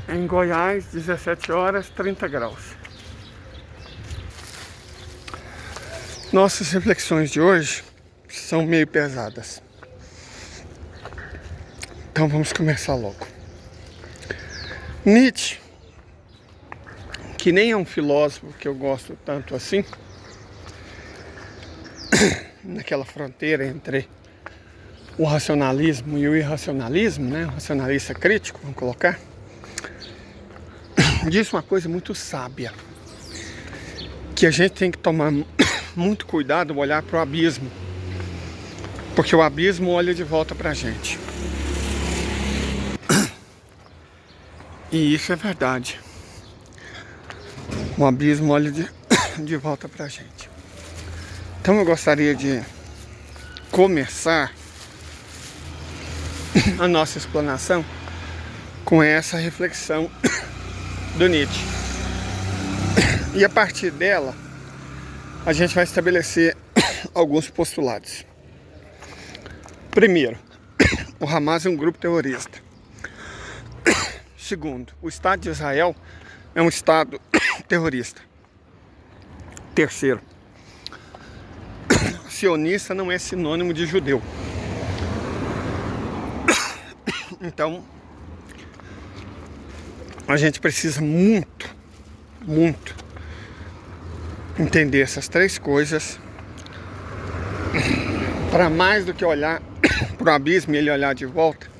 Em Goiás, 17 horas, 30 graus. Nossas reflexões de hoje são meio pesadas. Então vamos começar logo. Nietzsche, que nem é um filósofo que eu gosto tanto assim, naquela fronteira entre o racionalismo e o irracionalismo, né? O racionalista crítico, vamos colocar, disse uma coisa muito sábia, que a gente tem que tomar muito cuidado ao olhar para o abismo, porque o abismo olha de volta para a gente. E isso é verdade. O abismo olha de volta para a gente. Então eu gostaria de começar a nossa explanação com essa reflexão do Nietzsche. E a partir dela, a gente vai estabelecer alguns postulados. Primeiro, o Hamas é um grupo terrorista. Segundo, o Estado de Israel é um Estado terrorista. Terceiro, sionista não é sinônimo de judeu. Então, a gente precisa muito entender essas três coisas para mais do que olhar para o abismo e ele olhar de volta,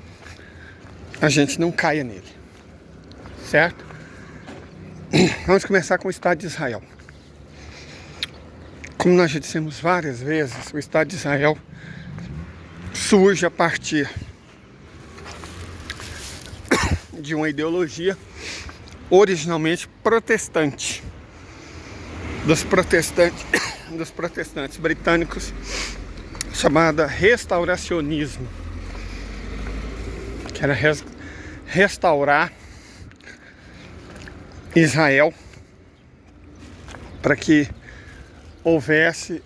a gente não caia nele. Certo? Vamos começar com o Estado de Israel. Como nós já dissemos várias vezes, o Estado de Israel surge a partir de uma ideologia originalmente protestante, dos protestantes britânicos, chamada restauracionismo, que era restaurar Israel para que houvesse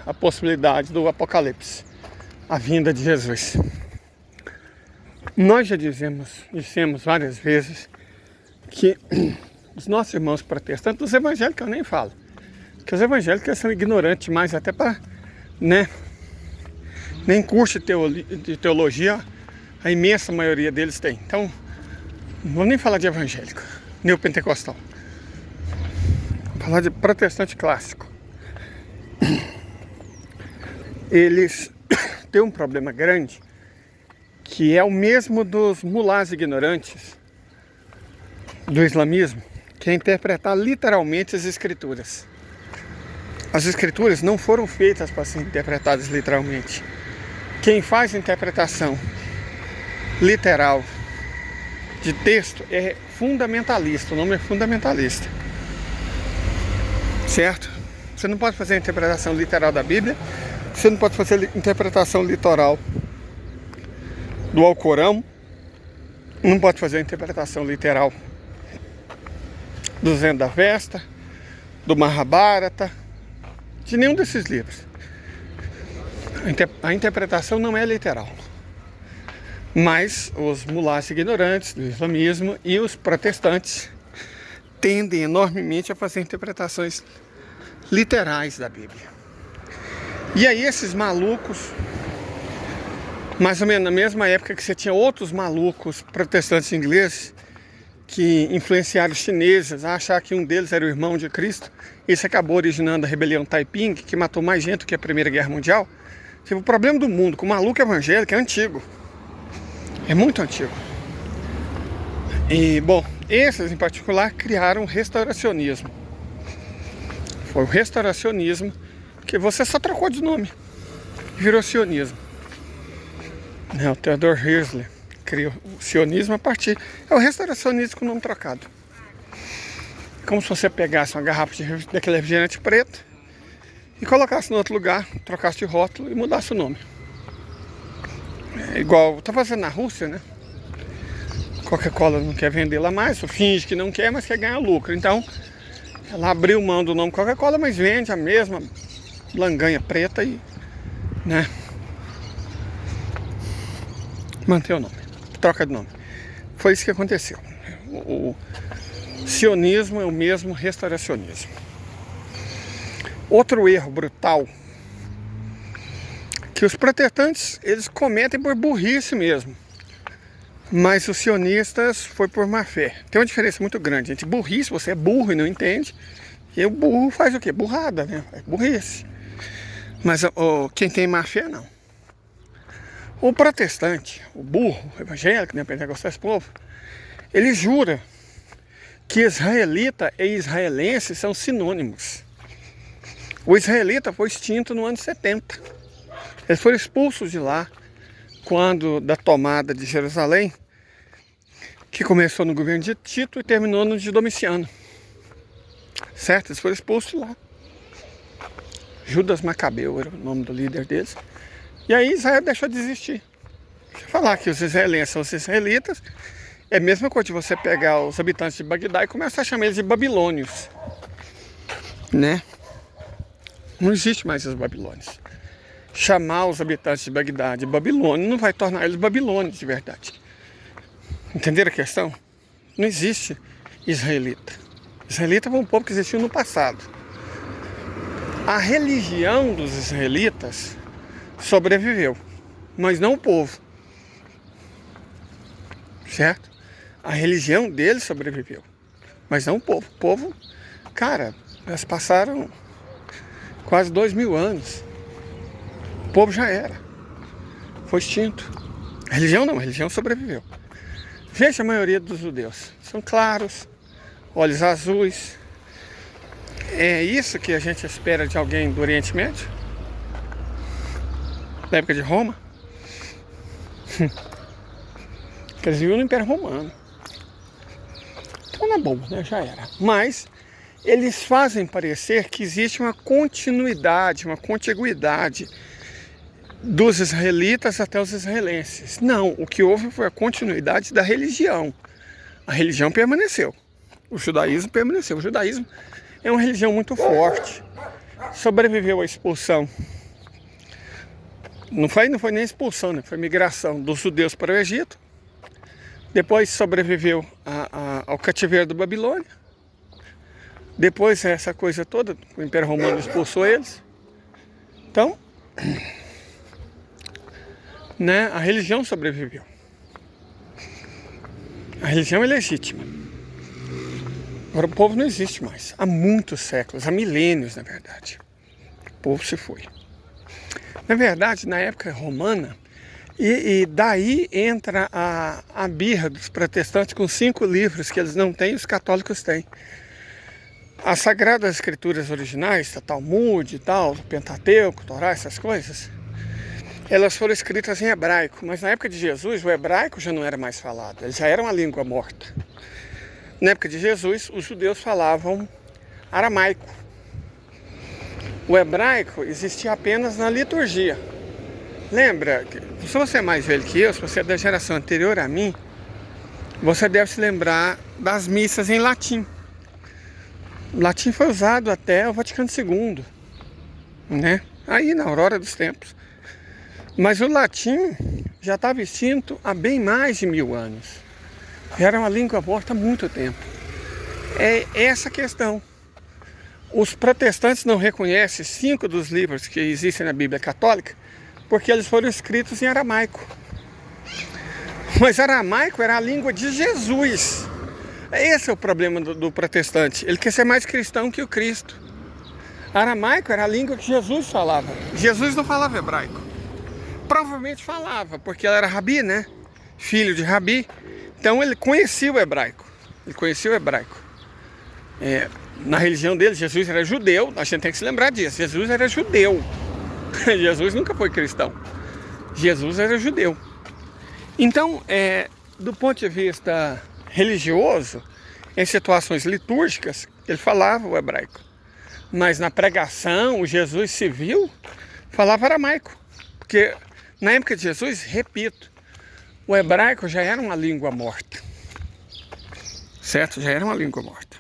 a possibilidade do Apocalipse, a vinda de Jesus. Nós já dissemos várias vezes que os nossos irmãos protestantes, os evangélicos eu nem falo, que os evangélicos são ignorantes demais, até para, né, nem curso de teologia a imensa maioria deles tem. Então, não vou nem falar de evangélico, neopentecostal. Vou falar de protestante clássico. Eles têm um problema grande, que é o mesmo dos mulás ignorantes do islamismo, que é interpretar literalmente as escrituras. As escrituras não foram feitas para ser interpretadas literalmente. Quem faz interpretação literal de texto é fundamentalista, o nome é fundamentalista. Certo? Você não pode fazer a interpretação literal da Bíblia, você não pode fazer a interpretação literal do Alcorão, não pode fazer a interpretação literal do Zenda Avesta, do Mahabharata, de nenhum desses livros. A interpretação não é literal. Mas os mulás ignorantes do islamismo e os protestantes tendem enormemente a fazer interpretações literais da Bíblia. E aí esses malucos, mais ou menos na mesma época que você tinha outros malucos protestantes ingleses que influenciaram os chineses a achar que um deles era o irmão de Cristo, isso acabou originando a rebelião Taiping, que matou mais gente do que a Primeira Guerra Mundial. O problema do mundo com o maluco evangélico é antigo. É muito antigo. E, bom, esses em particular criaram o restauracionismo. Foi o restauracionismo que você só trocou de nome. Virou sionismo. O Theodor Herzl criou o sionismo a partir... É o restauracionismo com o nome trocado. Como se você pegasse uma garrafa daquele refrigerante preto e colocasse em outro lugar, trocasse de rótulo e mudasse o nome. É igual tá fazendo na Rússia, né? Coca-Cola não quer vender lá mais, finge que não quer, mas quer ganhar lucro. Então, ela abriu mão do nome Coca-Cola, mas vende a mesma langanha preta e, né, mantém o nome, troca de nome. Foi isso que aconteceu. O sionismo é o mesmo restauracionismo. Outro erro brutal que os protestantes, eles cometem por burrice mesmo, mas os sionistas foi por má fé. Tem uma diferença muito grande entre burrice, você é burro e não entende, e o burro faz o quê? Burrada, né? É burrice. Mas quem tem má fé, não. O protestante, o burro, o evangélico, né, pentecostal, esse povo, ele jura que israelita e israelense são sinônimos. O israelita foi extinto no ano 70. Eles foram expulsos de lá quando da tomada de Jerusalém, que começou no governo de Tito e terminou no de Domiciano. Certo? Eles foram expulsos de lá. Judas Macabeu era o nome do líder deles. E aí Israel deixou de existir. Deixa eu falar que os israelenses são os israelitas. É a mesma coisa de você pegar os habitantes de Bagdá e começar a chamar eles de babilônios. Né? Não existe mais os babilônios. Chamar os habitantes de Bagdá de babilônio não vai tornar eles babilônios de verdade. Entenderam a questão? Não existe israelita. Israelita foi um povo que existiu no passado. A religião dos israelitas sobreviveu, mas não o povo. Certo? A religião deles sobreviveu, mas não o povo. O povo, cara, eles passaram quase 2000 anos. O povo já era. Foi extinto. A religião não, a religião sobreviveu. Veja a maioria dos judeus. São claros, olhos azuis. É isso que a gente espera de alguém do Oriente Médio? Da época de Roma? Eles viviam no Império Romano. Então na boa, né? Já era. Mas eles fazem parecer que existe uma continuidade, uma contiguidade dos israelitas até os israelenses. Não, o que houve foi a continuidade da religião. A religião permaneceu. O judaísmo permaneceu. O judaísmo é uma religião muito forte. Sobreviveu à expulsão. Não foi nem expulsão, né? Foi migração dos judeus para o Egito. Depois sobreviveu ao cativeiro da Babilônia. Depois essa coisa toda, o Império Romano expulsou eles. Então, né, a religião sobreviveu. A religião é legítima. Agora o povo não existe mais. Há muitos séculos, há milênios na verdade. O povo se foi. Na verdade, na época romana, e daí entra a birra dos protestantes com 5 livros que eles não têm e os católicos têm. As Sagradas Escrituras originais, a Talmud e tal, o Pentateuco, o Torá, essas coisas, elas foram escritas em hebraico, mas na época de Jesus o hebraico já não era mais falado, ele já era uma língua morta. Na época de Jesus, os judeus falavam aramaico. O hebraico existia apenas na liturgia. Lembra, se você é mais velho que eu, se você é da geração anterior a mim, você deve se lembrar das missas em latim. O latim foi usado até o Vaticano II, né? Aí na aurora dos tempos. Mas o latim já estava extinto há bem mais de 1000 anos. Já era uma língua morta há muito tempo. É essa a questão. Os protestantes não reconhecem 5 dos livros que existem na Bíblia Católica porque eles foram escritos em aramaico. Mas aramaico era a língua de Jesus. Esse é o problema do protestante. Ele quer ser mais cristão que o Cristo. Aramaico era a língua que Jesus falava. Jesus não falava hebraico. Provavelmente falava, porque ele era rabi, né? Filho de rabi. Então ele conhecia o hebraico. Ele conhecia o hebraico. Na religião dele, Jesus era judeu. A gente tem que se lembrar disso. Jesus era judeu. Jesus nunca foi cristão. Jesus era judeu. Então, do ponto de vista religioso, em situações litúrgicas, ele falava o hebraico. Mas na pregação, o Jesus civil falava aramaico. Porque na época de Jesus, repito, o hebraico já era uma língua morta. Certo? Já era uma língua morta.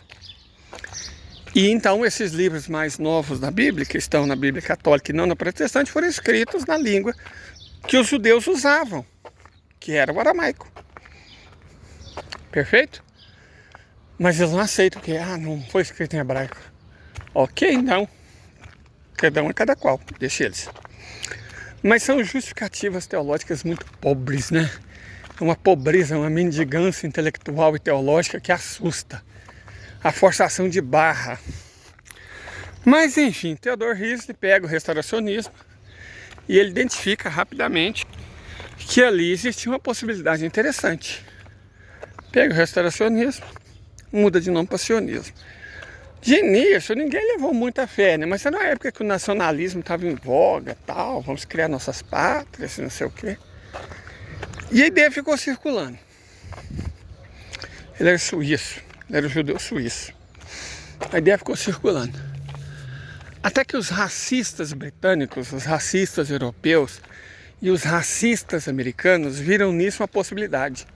E então esses livros mais novos da Bíblia, que estão na Bíblia católica e não na protestante, foram escritos na língua que os judeus usavam, que era o aramaico. Perfeito? Mas eles não aceitam que, não foi escrito em hebraico. Ok, então. Cada um é cada qual, deixa eles. Mas são justificativas teológicas muito pobres, né? É uma pobreza, uma mendigância intelectual e teológica que assusta. A forçação de barra. Mas enfim, Theodor Herzl pega o restauracionismo e ele identifica rapidamente que ali existia uma possibilidade interessante. Pega o restauracionismo, muda de nome para sionismo. De início, ninguém levou muita fé, né? Mas foi na época que o nacionalismo estava em voga, tal, vamos criar nossas pátrias, não sei o quê. E a ideia ficou circulando. Ele era suíço, ele era um judeu suíço. A ideia ficou circulando. Até que os racistas britânicos, os racistas europeus e os racistas americanos viram nisso uma possibilidade.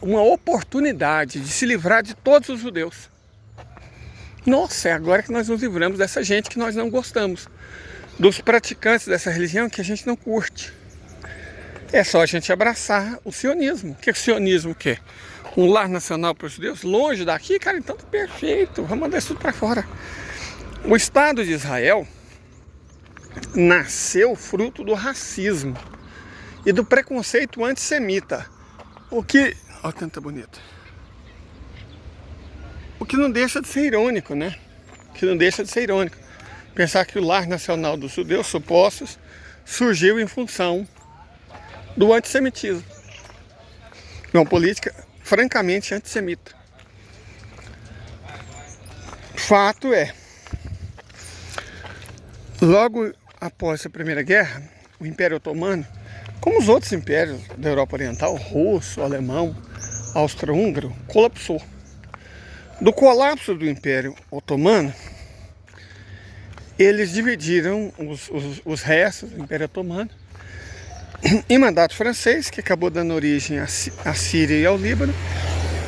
Uma oportunidade de se livrar de todos os judeus. Nossa, é agora que nós nos livramos dessa gente que nós não gostamos. Dos praticantes dessa religião que a gente não curte. É só a gente abraçar o sionismo. O que o sionismo quer? Um lar nacional para os judeus? Longe daqui? Cara, então tá perfeito. Vamos mandar isso tudo para fora. O Estado de Israel nasceu fruto do racismo e do preconceito antissemita. Olha tanta bonita. O que não deixa de ser irônico, né? Pensar que o lar nacional dos judeus supostos surgiu em função do antissemitismo. Uma política francamente antissemita. Fato é, logo após a Primeira Guerra, o Império Otomano, como os outros impérios da Europa Oriental, russo, alemão, austro-húngaro, colapsou. Do colapso do Império Otomano, eles dividiram os restos do Império Otomano em mandato francês, que acabou dando origem à Síria e ao Líbano,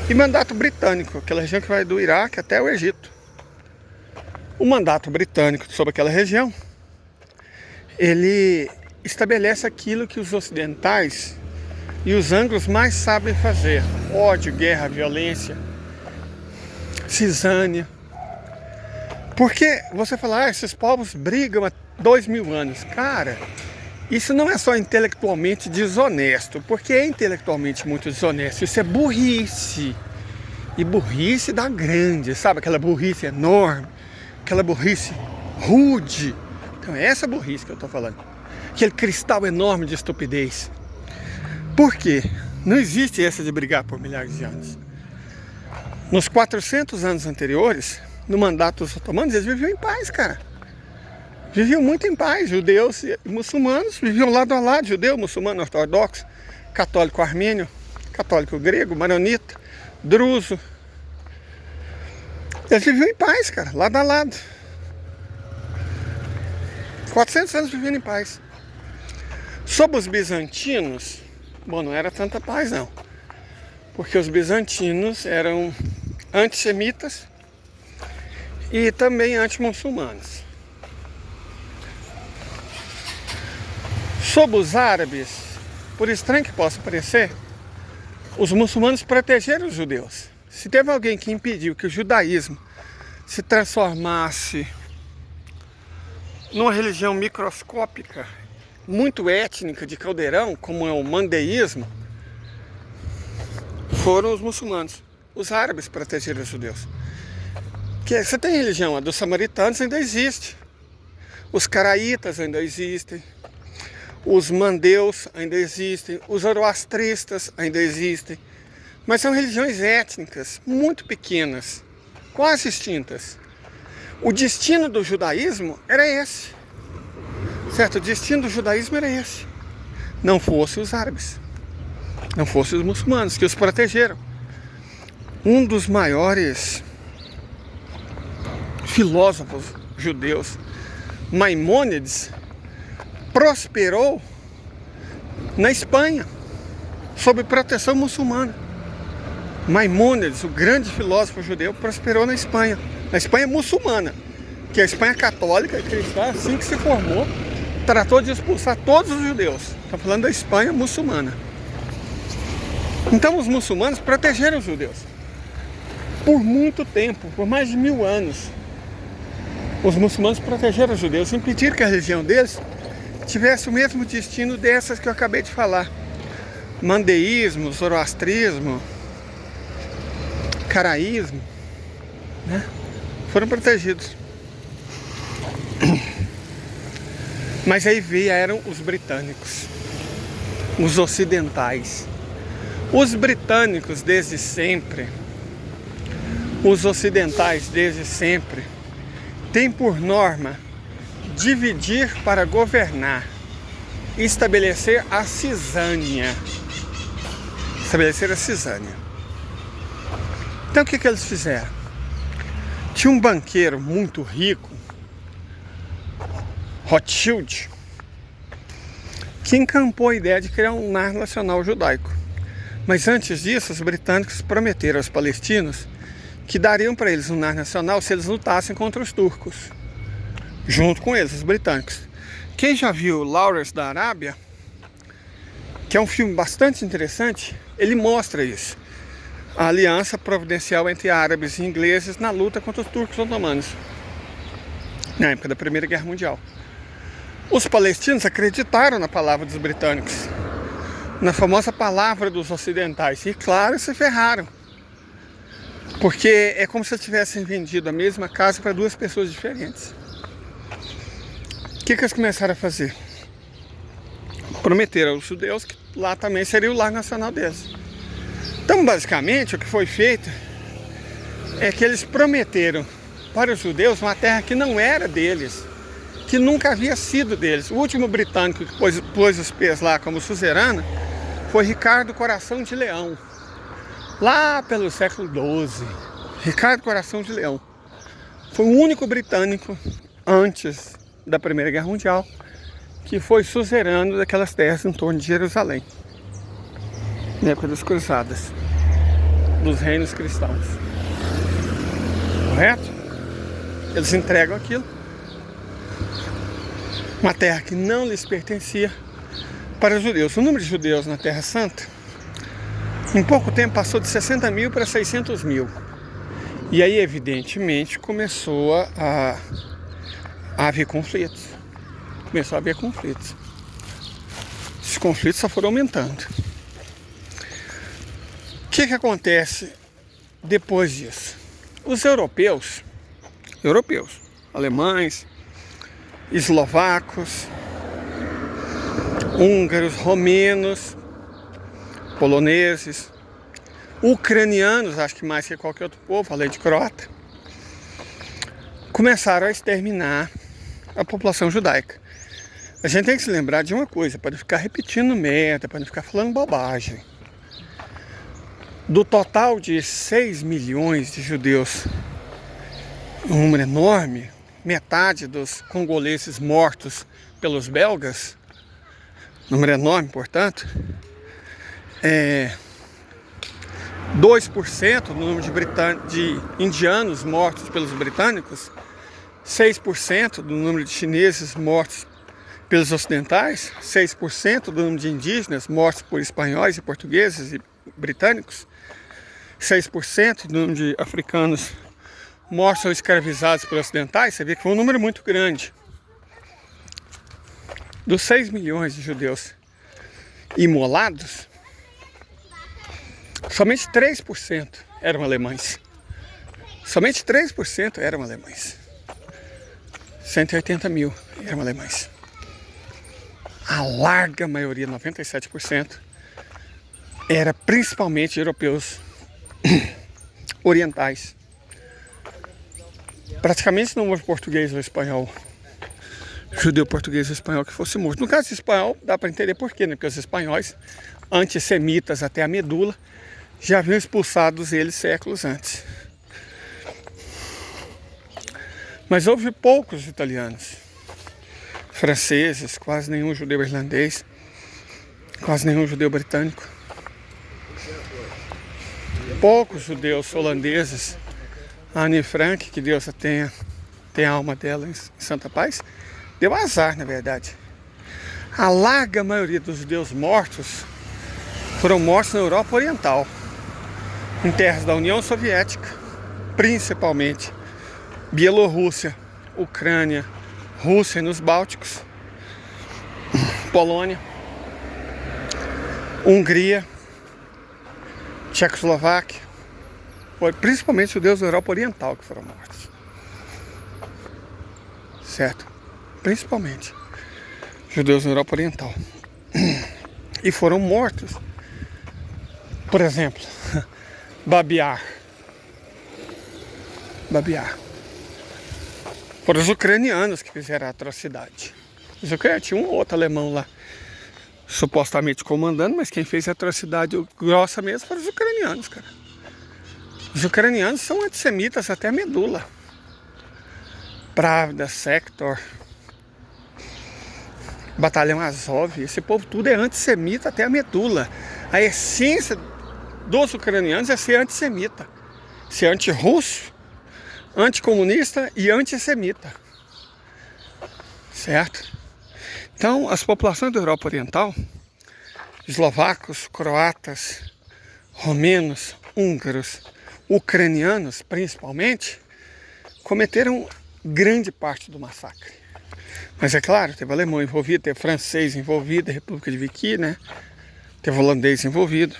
e mandato britânico, aquela região que vai do Iraque até o Egito. O mandato britânico sobre aquela região, ele estabelece aquilo que os ocidentais e os anglos mais sabem fazer: ódio, guerra, violência, cisânia. Porque você fala, esses povos brigam há 2000 anos. Cara, isso não é só intelectualmente desonesto, porque é intelectualmente muito desonesto. Isso é burrice. E burrice dá grande, sabe? Aquela burrice enorme, aquela burrice rude. Então é essa burrice que eu estou falando. Aquele cristal enorme de estupidez. Por quê? Não existe essa de brigar por milhares de anos. Nos 400 anos anteriores, no mandato dos otomanos, eles viviam em paz, cara. Viviam muito em paz. Judeus e muçulmanos viviam lado a lado. Judeu, muçulmano, ortodoxo, católico armênio, católico grego, maronita, druso. Eles viviam em paz, cara, lado a lado. 400 anos vivendo em paz. Sob os bizantinos, não era tanta paz não. Porque os bizantinos eram antissemitas e também anti-muçulmanos. Sob os árabes, por estranho que possa parecer, os muçulmanos protegeram os judeus. Se teve alguém que impediu que o judaísmo se transformasse numa religião microscópica, muito étnica, de caldeirão, como é o mandeísmo, foram os muçulmanos. Os árabes protegeram os judeus. Você tem religião, a dos samaritanos ainda existe. Os caraítas ainda existem. Os mandeus ainda existem. Os zoroastristas ainda existem. Mas são religiões étnicas, muito pequenas, quase extintas. O destino do judaísmo era esse. Certo? O destino do judaísmo era esse. Não fosse os árabes. Não fossem os muçulmanos, que os protegeram. Um dos maiores filósofos judeus, Maimônides, prosperou na Espanha, sob proteção muçulmana. Maimônides, o grande filósofo judeu, prosperou na Espanha muçulmana, que a Espanha católica e cristã, assim que se formou, tratou de expulsar todos os judeus. Estou falando da Espanha muçulmana. Então os muçulmanos protegeram os judeus. Por muito tempo, por mais de 1000 anos, os muçulmanos protegeram os judeus, impediram que a religião deles tivesse o mesmo destino dessas que eu acabei de falar. Mandeísmo, zoroastrismo, caraísmo, né? Foram protegidos. Mas aí vieram os britânicos, os ocidentais. Os britânicos desde sempre, os ocidentais desde sempre, têm por norma dividir para governar, estabelecer a cisânia. Então o que eles fizeram? Tinha um banqueiro muito rico, Rothschild, que encampou a ideia de criar um lar nacional judaico. Mas antes disso, os britânicos prometeram aos palestinos que dariam para eles um lar nacional se eles lutassem contra os turcos, junto com eles, os britânicos. Quem já viu Lawrence da Arábia, que é um filme bastante interessante, ele mostra isso. A aliança providencial entre árabes e ingleses na luta contra os turcos otomanos, na época da Primeira Guerra Mundial. Os palestinos acreditaram na palavra dos britânicos, na famosa palavra dos ocidentais, e claro, se ferraram. Porque é como se eles tivessem vendido a mesma casa para duas pessoas diferentes. O que eles começaram a fazer? Prometeram aos judeus que lá também seria o lar nacional deles. Então, basicamente, o que foi feito é que eles prometeram para os judeus uma terra que não era deles, que nunca havia sido deles. O último britânico que pôs os pés lá como suzerano foi Ricardo Coração de Leão, lá pelo século XII. Ricardo Coração de Leão foi o único britânico antes da Primeira Guerra Mundial que foi suzerano daquelas terras em torno de Jerusalém, na época das cruzadas, dos reinos cristãos. Correto? Eles entregam aquilo, uma terra que não lhes pertencia, para os judeus. O número de judeus na Terra Santa, em pouco tempo, passou de 60 mil para 600 mil. E aí, evidentemente, começou a haver conflitos. Esses conflitos só foram aumentando. O que acontece depois disso? Os europeus, alemães, eslovacos, húngaros, romenos, poloneses, ucranianos, acho que mais que qualquer outro povo, além de croata, começaram a exterminar a população judaica. A gente tem que se lembrar de uma coisa, para não ficar repetindo merda, para não ficar falando bobagem. Do total de 6 milhões de judeus, um número enorme, metade dos congoleses mortos pelos belgas, número enorme, portanto, 2% do número de indianos mortos pelos britânicos, 6% do número de chineses mortos pelos ocidentais, 6% do número de indígenas mortos por espanhóis e portugueses e britânicos, 6% do número de africanos mortos ou escravizados pelos ocidentais. Você vê que foi um número muito grande. Dos 6 milhões de judeus imolados, somente 3% eram alemães. Somente 3% eram alemães. 180 mil eram alemães. A larga maioria, 97%, era principalmente europeus orientais. Praticamente não houve português ou espanhol, judeu português ou espanhol que fosse morto. No caso espanhol, dá para entender por quê, né? Porque os espanhóis, antissemitas até a medula, já haviam expulsado eles séculos antes. Mas houve poucos italianos, franceses, quase nenhum judeu irlandês, quase nenhum judeu britânico. Poucos judeus holandeses. A Anne Frank, que Deus tenha a alma dela em santa paz, deu azar, na verdade. A larga maioria dos judeus mortos foram mortos na Europa Oriental, em terras da União Soviética principalmente Bielorrússia, Ucrânia, Rússia nos Bálticos, Polônia, Hungria, Tchecoslováquia. Foi principalmente judeus da Europa Oriental que foram mortos. Certo? Principalmente judeus da Europa Oriental. E foram mortos. Por exemplo, Babiar. Foram os ucranianos que fizeram a atrocidade. Os ucranianos, tinha um outro alemão lá, supostamente comandando, mas quem fez a atrocidade grossa mesmo foram os ucranianos, cara. Os ucranianos são antissemitas até a medula. Pravda, Sector, Batalhão Azov, esse povo tudo é antissemita até a medula. A essência dos ucranianos é ser antissemita, ser anti-russo, anticomunista e antissemita. Certo? Então, as populações da Europa Oriental, eslovacos, croatas, romenos, húngaros, ucranianos principalmente, cometeram grande parte do massacre. Mas é claro, teve alemão envolvido, teve francês envolvido, a República de Vichy, né? Teve holandês envolvido,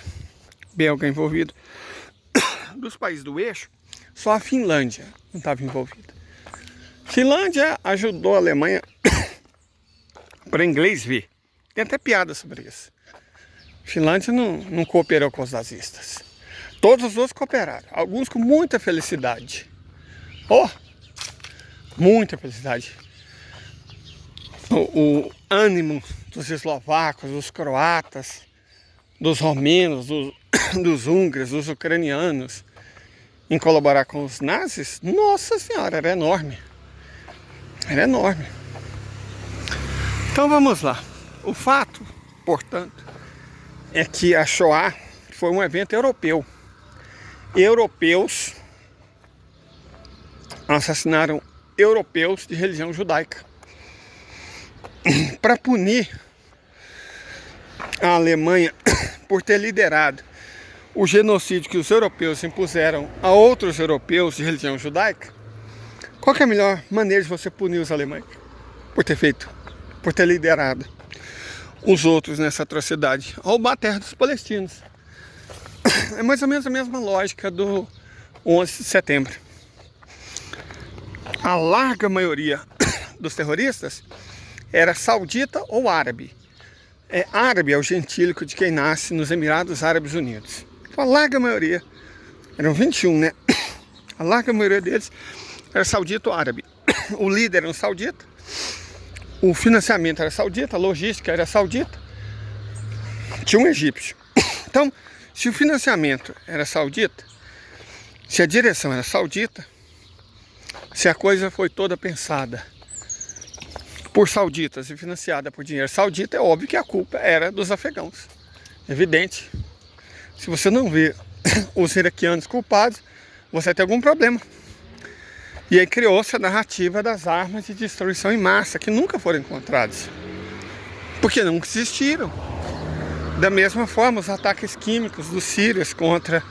belga envolvido. Dos países do eixo, só a Finlândia não estava envolvida. Finlândia ajudou a Alemanha para inglês ver. Tem até piada sobre isso. Finlândia não cooperou com os nazistas. Todos os outros cooperaram, alguns com muita felicidade. Muita felicidade. O ânimo dos eslovacos, dos croatas, dos romenos, dos húngaros, dos ucranianos em colaborar com os nazis, nossa senhora, era enorme. Era enorme. Então vamos lá. O fato, portanto, é que a Shoah foi um evento europeu. Europeus assassinaram europeus de religião judaica. Para punir a Alemanha por ter liderado o genocídio que os europeus impuseram a outros europeus de religião judaica, qual que é a melhor maneira de você punir os alemães? Por ter liderado os outros nessa atrocidade, roubar a terra dos palestinos. É mais ou menos a mesma lógica do 11 de setembro. A larga maioria dos terroristas era saudita ou árabe. Árabe é o gentílico de quem nasce nos Emirados Árabes Unidos. Então, a larga maioria, eram 21, né? A larga maioria deles era saudita ou árabe. O líder era um saudita, o financiamento era saudita, a logística era saudita, tinha um egípcio. Então, se o financiamento era saudita, se a direção era saudita, se a coisa foi toda pensada por sauditas e financiada por dinheiro saudita, é óbvio que a culpa era dos afegãos. Evidente. Se você não vê os iraquianos culpados, você tem algum problema. E aí criou-se a narrativa das armas de destruição em massa, que nunca foram encontradas. Porque nunca existiram. Da mesma forma, os ataques químicos dos sírios contra,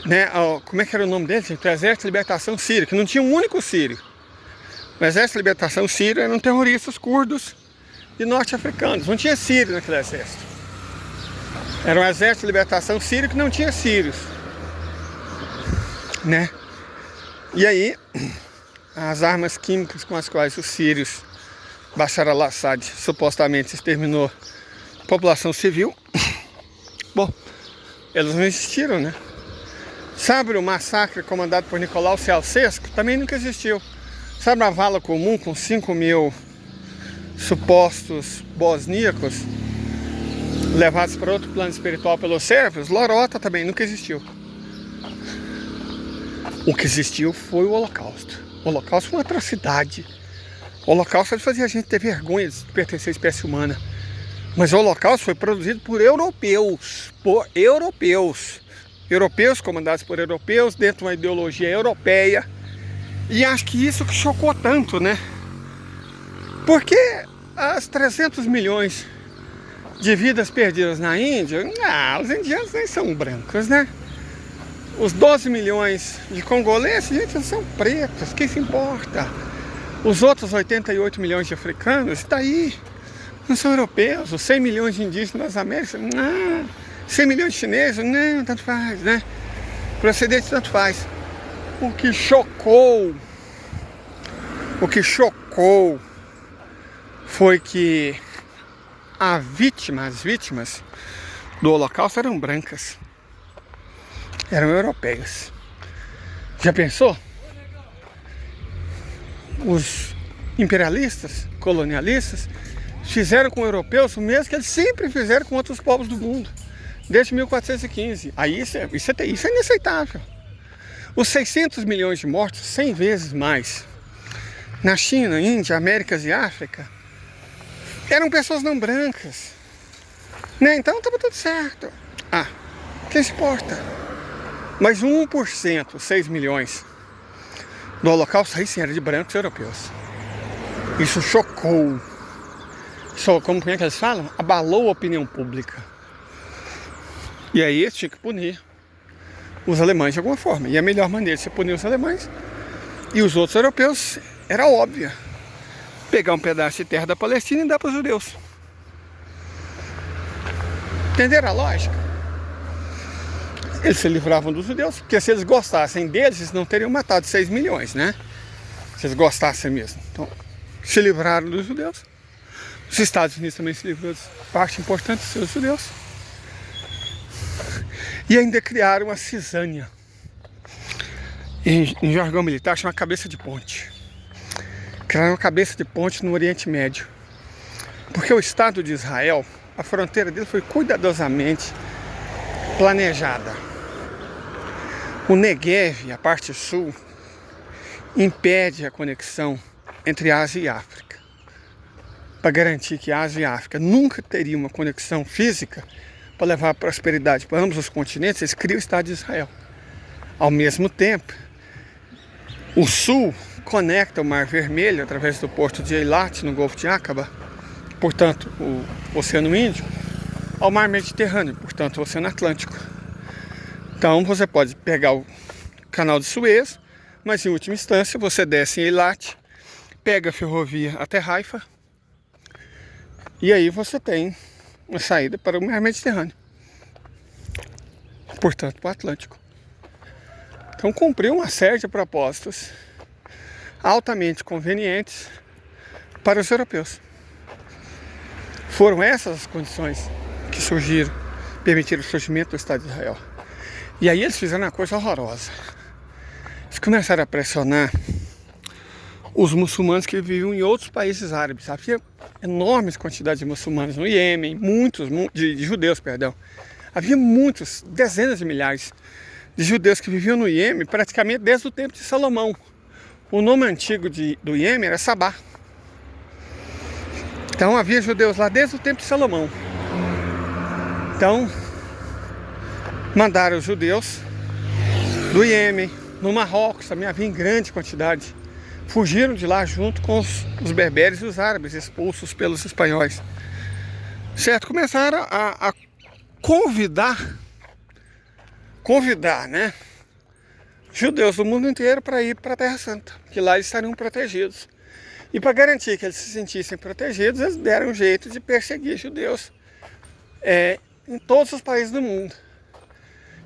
né, como é que era o nome deles? O Exército de Libertação Sírio, que não tinha um único sírio. O Exército de Libertação Sírio eram terroristas curdos e norte-africanos. Não tinha sírio naquele exército. Era um Exército de Libertação Sírio que não tinha sírios, né? E aí, as armas químicas com as quais os sírios, Bashar al-Assad, supostamente exterminou a população civil, bom, elas não existiram, né? Sabe o massacre comandado por Nicolau Ceausescu? Também nunca existiu. Sabe a vala comum com 5.000 supostos bosníacos levados para outro plano espiritual pelos sérvios? Lorota também nunca existiu. O que existiu foi o Holocausto. O Holocausto foi uma atrocidade. O Holocausto fazia a gente ter vergonha de pertencer à espécie humana. Mas o Holocausto foi produzido por europeus. Europeus comandados por europeus, dentro de uma ideologia europeia. E acho que isso que chocou tanto, né? Porque as 300 milhões de vidas perdidas na Índia, os indianos nem são brancos, né? Os 12 milhões de congoleses, gente, eles são pretos, quem se importa? Os outros 88 milhões de africanos, está aí, não são europeus. Os 100 milhões de indígenas das Américas, não. 100 milhões de chineses, não, tanto faz, né? Procedente, tanto faz. O que chocou foi que as vítimas do Holocausto eram brancas. Eram europeios. Já pensou? Os imperialistas, colonialistas, fizeram com europeus o mesmo que eles sempre fizeram com outros povos do mundo, desde 1415. Aí isso é inaceitável. Os 600 milhões de mortos, 100 vezes mais, na China, Índia, Américas e África, eram pessoas não brancas. Né? Então estava tudo certo. Quem se importa? Mas 1%, 6 milhões do Holocausto, aí sim, era de brancos europeus. Isso chocou. Como é que eles falam? Abalou a opinião pública. E aí eles tinham que punir os alemães de alguma forma. E a melhor maneira de se punir os alemães e os outros europeus era óbvia. Pegar um pedaço de terra da Palestina e dar para os judeus. Entenderam a lógica? Eles se livravam dos judeus, porque se eles gostassem deles, eles não teriam matado 6 milhões, né? Se eles gostassem mesmo. Então, se livraram dos judeus. Os Estados Unidos também se livrou de parte importante dos seus judeus. E ainda criaram uma cisânia. Em jargão militar, chama cabeça de ponte. Criaram uma cabeça de ponte no Oriente Médio. Porque o Estado de Israel, a fronteira dele foi cuidadosamente planejada. O Negev, a parte sul, impede a conexão entre Ásia e África. Para garantir que Ásia e África nunca teriam uma conexão física para levar a prosperidade para ambos os continentes, eles criam o Estado de Israel. Ao mesmo tempo, o sul conecta o Mar Vermelho através do porto de Eilat, no Golfo de Aqaba, portanto, o Oceano Índico, ao Mar Mediterrâneo, portanto, o Oceano Atlântico. Então você pode pegar o canal de Suez, mas em última instância você desce em Eilat, pega a ferrovia até Haifa, e aí você tem uma saída para o Mar Mediterrâneo, portanto para o Atlântico. Então cumpriu uma série de propósitos altamente convenientes para os europeus. Foram essas as condições que surgiram, permitiram o surgimento do Estado de Israel. E aí eles fizeram uma coisa horrorosa. Eles começaram a pressionar os muçulmanos que viviam em outros países árabes. Havia enormes quantidades de muçulmanos no Iêmen, de judeus, perdão. Havia muitos, dezenas de milhares de judeus que viviam no Iêmen praticamente desde o tempo de Salomão. O nome antigo do Iêmen era Sabá. Então havia judeus lá desde o tempo de Salomão. Então mandaram os judeus do Iêmen, no Marrocos também havia em grande quantidade. Fugiram de lá junto com os berberes e os árabes expulsos pelos espanhóis. Certo? Começaram a convidar, né, judeus do mundo inteiro para ir para a Terra Santa, que lá eles estariam protegidos. E para garantir que eles se sentissem protegidos, eles deram um jeito de perseguir judeus em todos os países do mundo.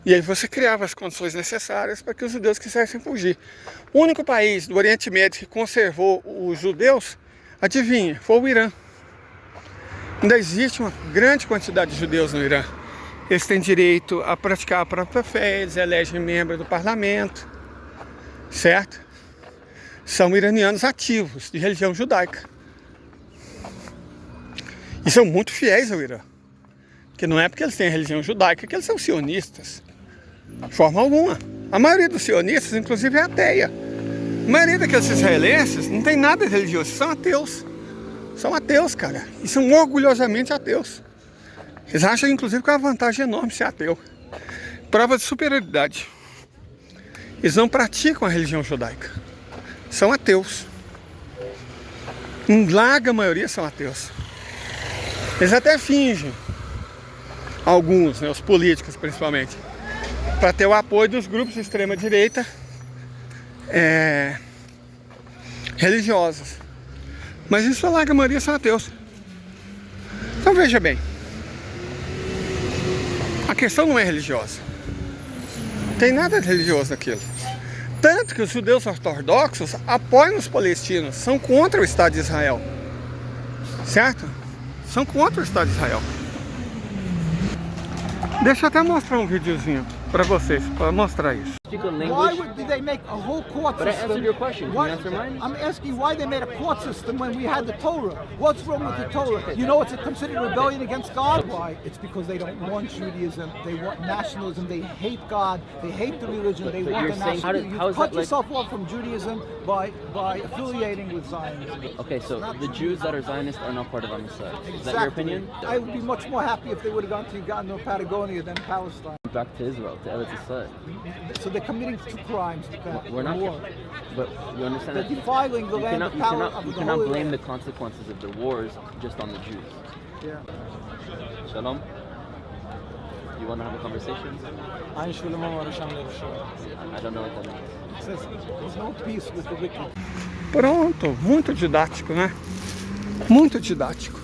E aí você criava as condições necessárias para que os judeus quisessem fugir. O único país do Oriente Médio que conservou os judeus, adivinha, foi o Irã. Ainda existe uma grande quantidade de judeus no Irã. Eles têm direito a praticar a própria fé, eles elegem membro do parlamento, certo? São iranianos ativos, de religião judaica. E são muito fiéis ao Irã. Porque não é porque eles têm a religião judaica que eles são sionistas. De forma alguma. A maioria dos sionistas, inclusive, é ateia. A maioria daqueles israelenses não tem nada de religioso, são ateus. São ateus, cara. E são orgulhosamente ateus. Eles acham, inclusive, que é uma vantagem enorme ser ateu. Prova de superioridade. Eles não praticam a religião judaica. São ateus. Em larga maioria são ateus. Eles até fingem. Alguns, né, os políticos principalmente, para ter o apoio dos grupos de extrema-direita religiosos. Mas isso lá, que a maioria são ateus. Então veja bem, a questão não é religiosa. Não tem nada de religioso naquilo. Tanto que os judeus ortodoxos apoiam os palestinos, são contra o Estado de Israel. Certo? São contra o Estado de Israel. Deixa eu até mostrar um videozinho para vocês, para mostrar isso. Why did they make a whole court system? But I answered your question. Can you answer mine? I'm asking why they made a court system when we had the Torah. What's wrong with the Torah? You know it's a considered rebellion against God? Why? It's because they don't want Judaism. They want nationalism. They hate God. They hate the religion. They want the nationalism. You cut yourself off from Judaism by affiliating with Zionism. Okay, so the Jews that are Zionists are not part of our Messiah. Is that your opinion? I would be much more happy if they would have gone to Uganda or Patagonia than Palestine. Back to Israel, to Eretz Yisrael. So they're committing two crimes. We're not. But you understand that they're defiling the land of power of the You cannot Holy blame Land. the consequences of the wars just on the Jews. Yeah. Shalom. You want to have a conversation? I don't know what that means. It says there's no peace with the wicked. Pronto, muito didático, né? Muito didático.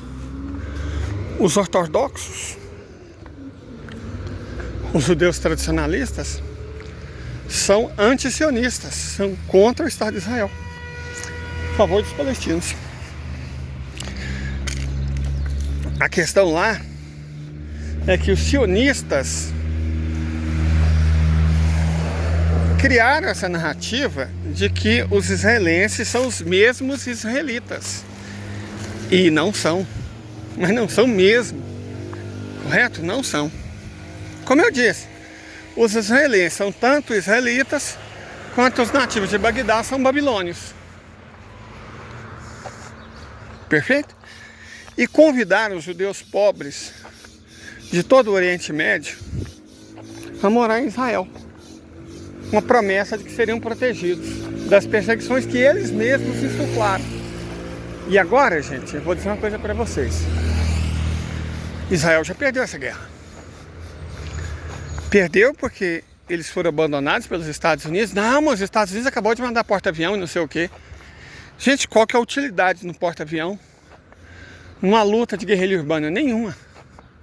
Os ortodoxos, os judeus tradicionalistas, são antisionistas, são contra o Estado de Israel, a favor dos palestinos. A questão lá é que os sionistas criaram essa narrativa de que os israelenses são os mesmos israelitas. E não são. Mas não são mesmo. Correto? Não são. Como eu disse, os israelenses são tanto israelitas quanto os nativos de Bagdá são babilônios. Perfeito? E convidaram os judeus pobres de todo o Oriente Médio a morar em Israel. Uma promessa de que seriam protegidos das perseguições que eles mesmos insuflaram. E agora, gente, eu vou dizer uma coisa para vocês. Israel já perdeu essa guerra. Perdeu porque eles foram abandonados pelos Estados Unidos. Não, mas os Estados Unidos acabou de mandar porta-avião e não sei o quê. Gente, qual que é a utilidade no porta-avião? Numa luta de guerrilha urbana? Nenhuma.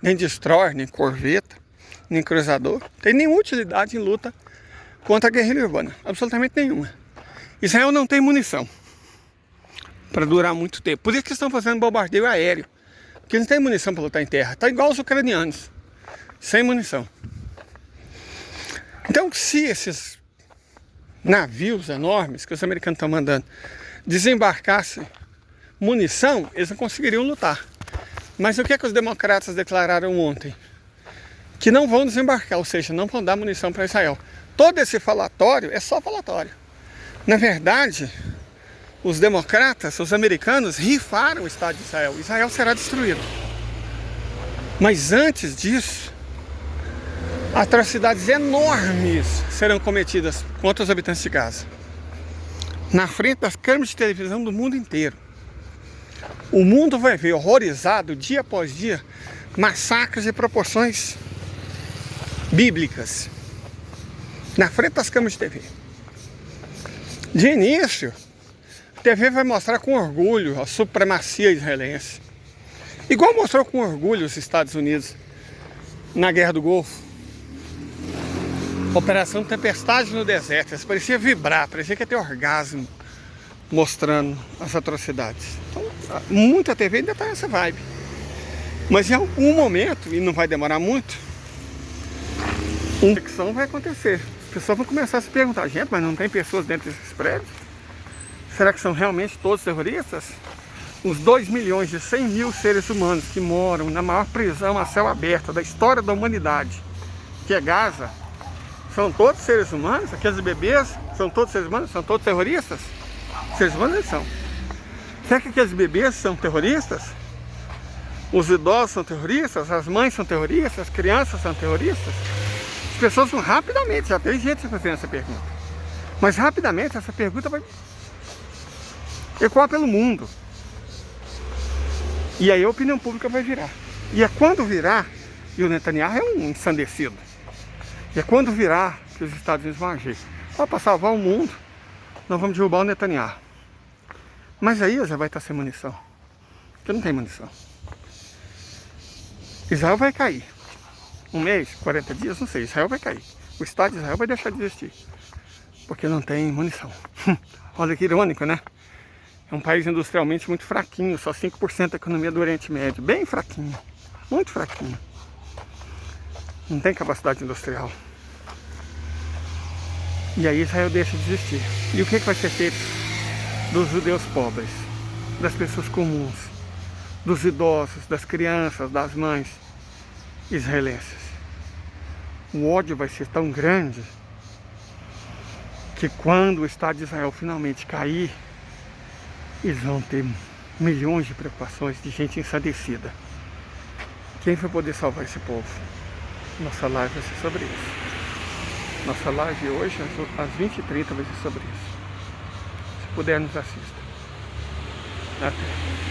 Nem destroyer, nem corveta, nem cruzador. Não tem nenhuma utilidade em luta contra a guerrilha urbana. Absolutamente nenhuma. Israel não tem munição para durar muito tempo. Por isso que estão fazendo bombardeio aéreo. Porque não tem munição para lutar em terra. Está igual os ucranianos. Sem munição. Então, se esses navios enormes que os americanos estão mandando desembarcassem munição, eles não conseguiriam lutar. Mas o que é que os democratas declararam ontem? Que não vão desembarcar, ou seja, não vão dar munição para Israel. Todo esse falatório é só falatório. Na verdade, os democratas, os americanos, rifaram o Estado de Israel. Israel será destruído. Mas antes disso, atrocidades enormes serão cometidas contra os habitantes de Gaza. Na frente das câmeras de televisão do mundo inteiro. O mundo vai ver horrorizado, dia após dia, massacres de proporções bíblicas. Na frente das câmeras de TV. De início, a TV vai mostrar com orgulho a supremacia israelense. Igual mostrou com orgulho os Estados Unidos na Guerra do Golfo. Operação Tempestade no Deserto. Isso parecia vibrar, parecia que ia ter orgasmo mostrando as atrocidades. Então, muita TV ainda está nessa vibe. Mas em algum momento, e não vai demorar muito, uma infecção vai acontecer. As pessoas vão começar a se perguntar, gente, mas não tem pessoas dentro desses prédios? Será que são realmente todos terroristas? Os 2.100.000 seres humanos que moram na maior prisão a céu aberto da história da humanidade, que é Gaza, são todos seres humanos? Aqueles bebês são todos seres humanos? São todos terroristas? Seres humanos eles são. Será que aqueles bebês são terroristas? Os idosos são terroristas? As mães são terroristas? As crianças são terroristas? As pessoas vão rapidamente, já tem gente fazendo essa pergunta. Mas rapidamente essa pergunta vai ecoar pelo mundo. E aí a opinião pública vai virar. E é quando virar, e o Netanyahu é um ensandecido. E é quando virar que os Estados Unidos vão agir. Para salvar o mundo, nós vamos derrubar o Netanyahu. Mas aí já vai estar sem munição. Porque não tem munição. Israel vai cair. Um mês, 40 dias, não sei. Israel vai cair. O Estado de Israel vai deixar de existir. Porque não tem munição. Olha que irônico, né? É um país industrialmente muito fraquinho. Só 5% da economia do Oriente Médio. Bem fraquinho. Muito fraquinho. Não tem capacidade industrial. E aí Israel deixa de existir. E o que vai ser feito dos judeus pobres, das pessoas comuns, dos idosos, das crianças, das mães israelenses? O ódio vai ser tão grande que quando o Estado de Israel finalmente cair, eles vão ter milhões de preocupações, de gente ensandecida. Quem vai poder salvar esse povo? Nossa live vai ser sobre isso. Nossa live hoje, às 20h30, vai ser sobre isso. Se puder, nos assista. Até.